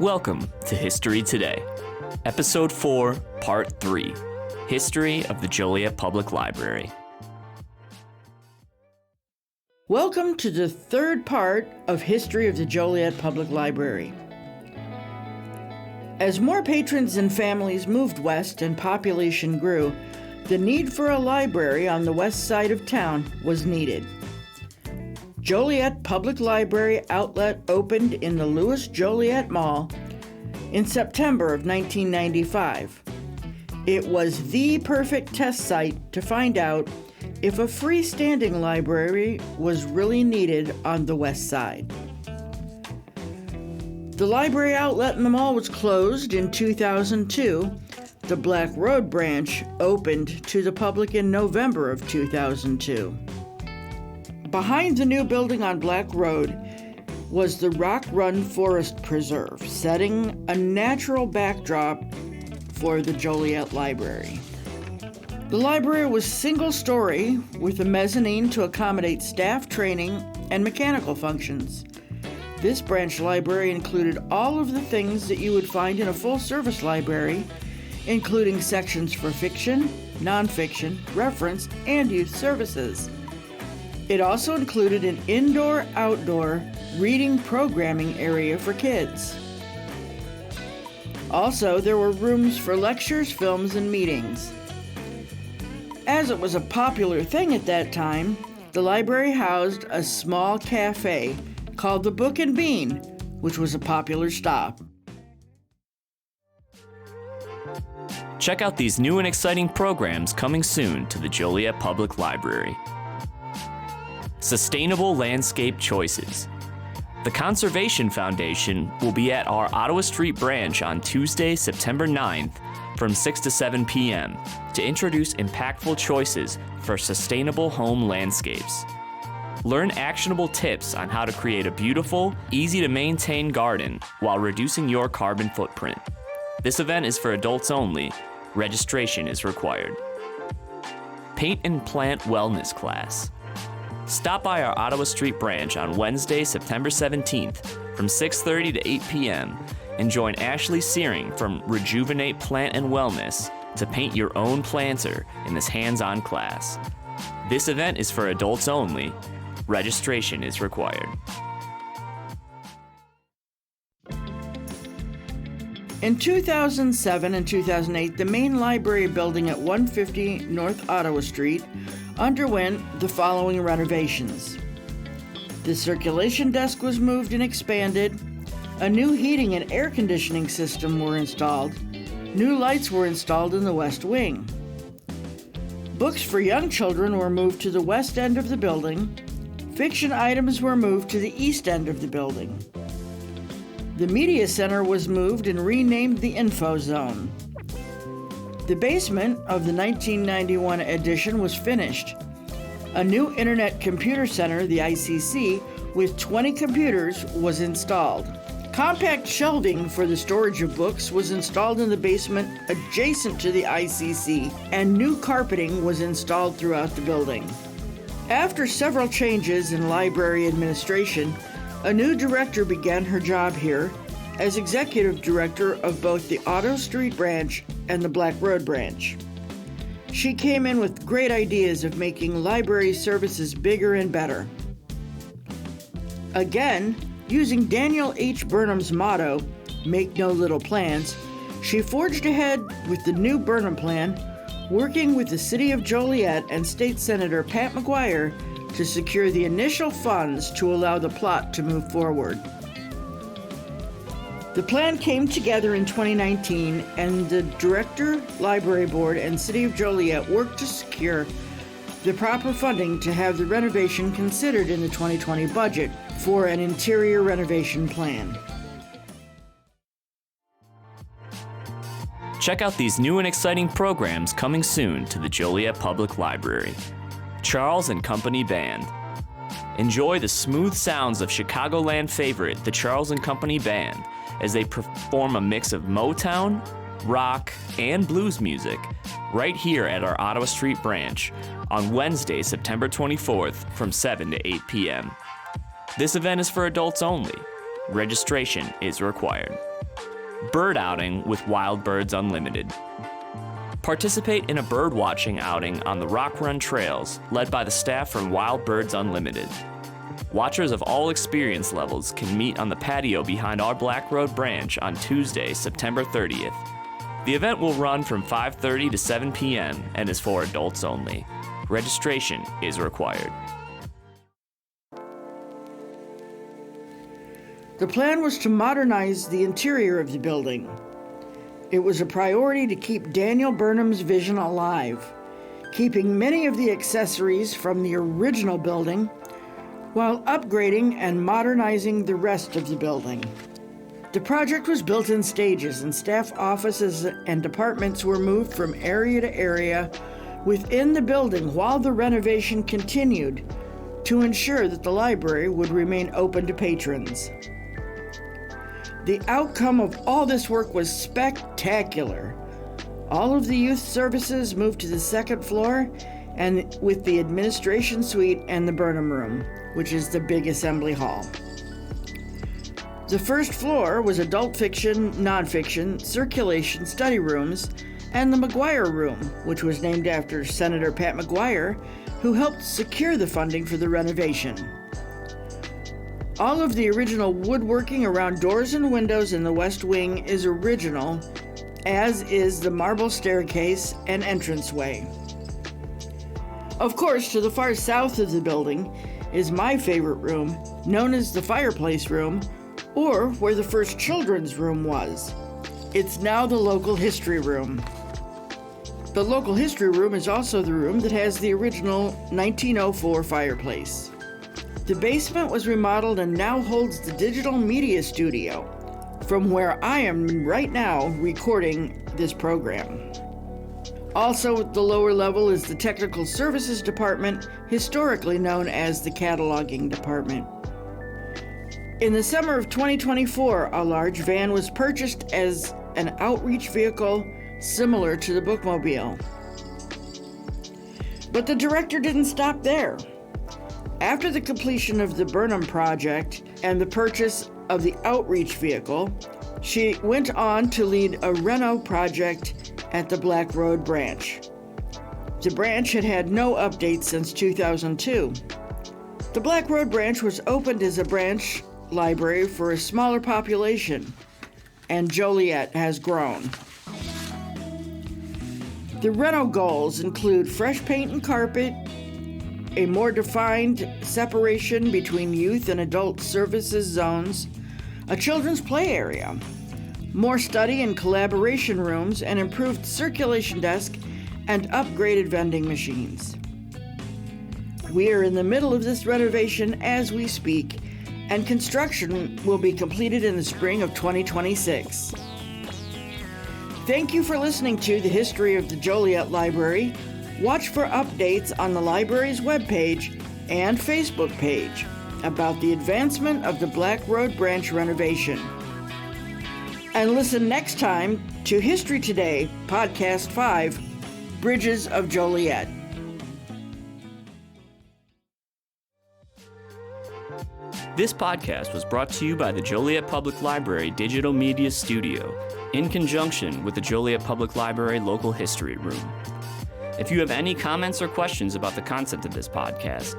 Welcome to History Today, Episode 4, Part 3, History of the Joliet Public Library. Welcome to the third part of History of the Joliet Public Library. As more patrons and families moved west and population grew, the need for a library on the west side of town was needed. Joliet Public Library outlet opened in the Louis Joliet Mall in September of 1995. It was the perfect test site to find out if a freestanding library was really needed on the west side. The library outlet in the mall was closed in 2002. The Black Road branch opened to the public in November of 2002. Behind the new building on Black Road was the Rock Run Forest Preserve, setting a natural backdrop for the Joliet Library. The library was single-story with a mezzanine to accommodate staff training and mechanical functions. This branch library included all of the things that you would find in a full-service library, including sections for fiction, nonfiction, reference, and youth services. It also included an indoor-outdoor reading programming area for kids. Also, there were rooms for lectures, films, and meetings. As it was a popular thing at that time, the library housed a small cafe called the Book and Bean, which was a popular stop. Check out these new and exciting programs coming soon to the Joliet Public Library. Sustainable Landscape Choices. The Conservation Foundation will be at our Ottawa Street branch on Tuesday, September 9th from 6 to 7 p.m. to introduce impactful choices for sustainable home landscapes. Learn actionable tips on how to create a beautiful, easy-to-maintain garden while reducing your carbon footprint. This event is for adults only. Registration is required. Paint and Plant Wellness Class. Stop by our Ottawa Street branch on Wednesday, September 17th from 6:30 to 8 p.m. and join Ashley Searing from Rejuvenate Plant and Wellness to paint your own planter in this hands-on class. This event is for adults only. Registration is required. In 2007 and 2008, the main library building at 150 North Ottawa Street underwent the following renovations. The circulation desk was moved and expanded. A new heating and air conditioning system were installed. New lights were installed in the west wing. Books for young children were moved to the west end of the building. Fiction items were moved to the east end of the building. The media center was moved and renamed the Info Zone. The basement of the 1991 edition was finished. A new Internet Computer Center, the ICC, with 20 computers was installed. Compact shelving for the storage of books was installed in the basement adjacent to the ICC, and new carpeting was installed throughout the building. After several changes in library administration, a new director began her job here as executive director of both the Ottawa Street branch and the Black Road branch. She came in with great ideas of making library services bigger and better. Again, using Daniel H. Burnham's motto, "Make no little plans," she forged ahead with the new Burnham Plan, working with the City of Joliet and State Senator Pat McGuire to secure the initial funds to allow the plot to move forward. The plan came together in 2019, and the Director, Library Board, and City of Joliet worked to secure the proper funding to have the renovation considered in the 2020 budget for an interior renovation plan. Check out these new and exciting programs coming soon to the Joliet Public Library. Charles & Company Band. Enjoy the smooth sounds of Chicagoland favorite, the Charles & Company Band, as they perform a mix of Motown, rock, and blues music right here at our Ottawa Street branch on Wednesday, September 24th from 7 to 8 p.m. This event is for adults only. Registration is required. Bird outing with Wild Birds Unlimited. Participate in a bird watching outing on the Rock Run trails led by the staff from Wild Birds Unlimited. Watchers of all experience levels can meet on the patio behind our Black Road branch on Tuesday, September 30th. The event will run from 5:30 to 7 p.m. and is for adults only. Registration is required. The plan was to modernize the interior of the building. It was a priority to keep Daniel Burnham's vision alive, keeping many of the accessories from the original building while upgrading and modernizing the rest of the building. The project was built in stages, and staff offices and departments were moved from area to area within the building while the renovation continued to ensure that the library would remain open to patrons. The outcome of all this work was spectacular. All of the youth services moved to the second floor, and with the administration suite and the Burnham Room, which is the big assembly hall. The first floor was adult fiction, nonfiction, circulation study rooms, and the McGuire Room, which was named after Senator Pat McGuire, who helped secure the funding for the renovation. All of the original woodworking around doors and windows in the West Wing is original, as is the marble staircase and entranceway. Of course, to the far south of the building is my favorite room, known as the Fireplace Room, or where the first children's room was. It's now the Local History Room. The Local History Room is also the room that has the original 1904 fireplace. The basement was remodeled and now holds the digital media studio, from where I am right now recording this program. Also at the lower level is the Technical Services Department, historically known as the Cataloging Department. In the summer of 2024, a large van was purchased as an outreach vehicle similar to the bookmobile. But the director didn't stop there. After the completion of the Burnham project and the purchase of the outreach vehicle, she went on to lead a reno project at the Black Road branch. The branch had had no updates since 2002. The Black Road branch was opened as a branch library for a smaller population, and Joliet has grown. The reno goals include fresh paint and carpet, a more defined separation between youth and adult services zones, a children's play area, more study and collaboration rooms, an improved circulation desk, and upgraded vending machines. We are in the middle of this renovation as we speak, and construction will be completed in the spring of 2026. Thank you for listening to the History of the Joliet Library. Watch for updates on the library's webpage and Facebook page about the advancement of the Black Road branch renovation. And listen next time to History Today, Podcast 5, Bridges of Joliet. This podcast was brought to you by the Joliet Public Library Digital Media Studio in conjunction with the Joliet Public Library Local History Room. If you have any comments or questions about the concept of this podcast,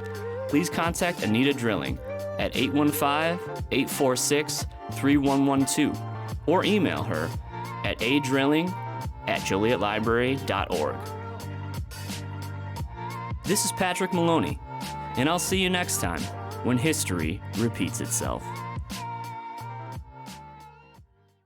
please contact Anneta Drilling at 815-846-3112 or email her at adrilling@jolietlibrary.org. This is Patrick Maloney, and I'll see you next time when history repeats itself.